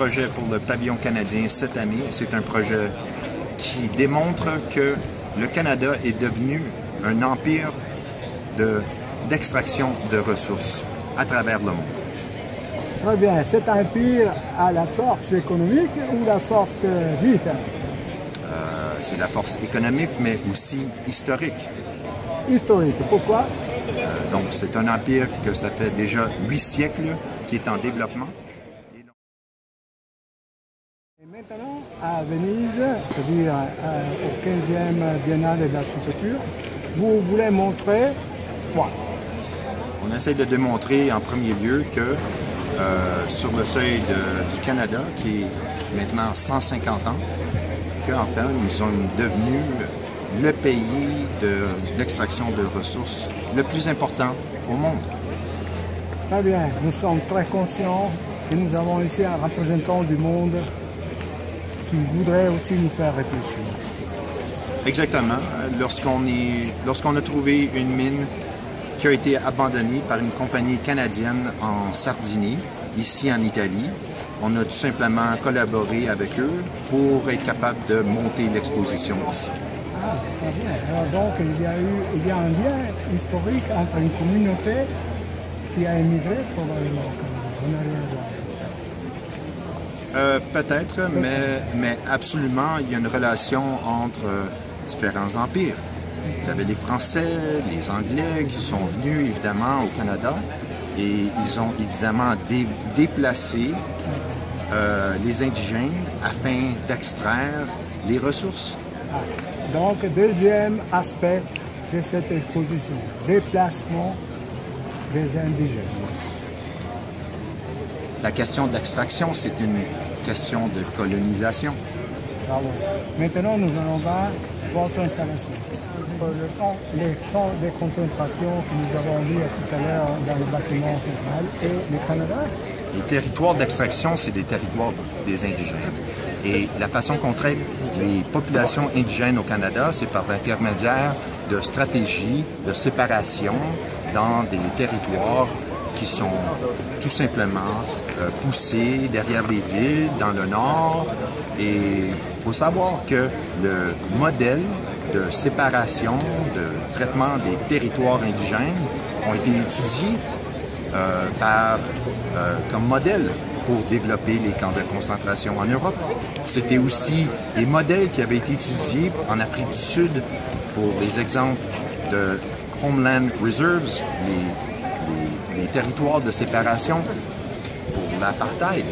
projet pour le pavillon canadien cette année. C'est un projet qui démontre que le Canada est devenu un empire d'extraction de ressources à travers le monde. Très bien. Cet empire a la force économique ou la force militaire? C'est la force économique, mais aussi historique. Historique. Pourquoi? Donc, c'est un empire que ça fait déjà 8 siècles qui est en développement. Et maintenant, à Venise, c'est-à-dire au 15e Biennale de l'Architecture, vous voulez montrer quoi? On essaie de démontrer en premier lieu que sur le seuil du Canada, qui est maintenant 150 ans, qu'en fait, nous sommes devenus le pays d'extraction de ressources le plus important au monde. Très bien, nous sommes très conscients et nous avons ici un représentant du monde qui voudrait aussi nous faire réfléchir. Exactement. Lorsqu'on a trouvé une mine qui a été abandonnée par une compagnie canadienne en Sardaigne, ici en Italie, on a tout simplement collaboré avec eux pour être capable de monter l'exposition ici. Ah, très bien. Alors donc, il y a un lien historique entre une communauté qui a émigré probablement au Canada. On n'a rien à voir. Peut-être, mais absolument, il y a une relation entre différents empires. Vous avez les Français, les Anglais qui sont venus évidemment au Canada et ils ont évidemment déplacé les indigènes afin d'extraire les ressources. Donc, deuxième aspect de cette exposition, déplacement des indigènes. La question d'extraction, c'est une question de colonisation. Bravo. Maintenant, nous allons voir votre installation. Les champs de concentration que nous avons vus tout à l'heure dans le bâtiment central et le Canada. Les territoires d'extraction, c'est des territoires des indigènes. Et la façon qu'on traite les populations indigènes au Canada, c'est par l'intermédiaire de stratégies de séparation dans des territoires qui sont tout simplement poussés derrière les villes, dans le nord. Et il faut savoir que le modèle de séparation, de traitement des territoires indigènes ont été étudiés comme modèle pour développer les camps de concentration en Europe. C'était aussi des modèles qui avaient été étudiés en Afrique du Sud pour les exemples de Homeland Reserves, les territoires de séparation pour l'apartheid.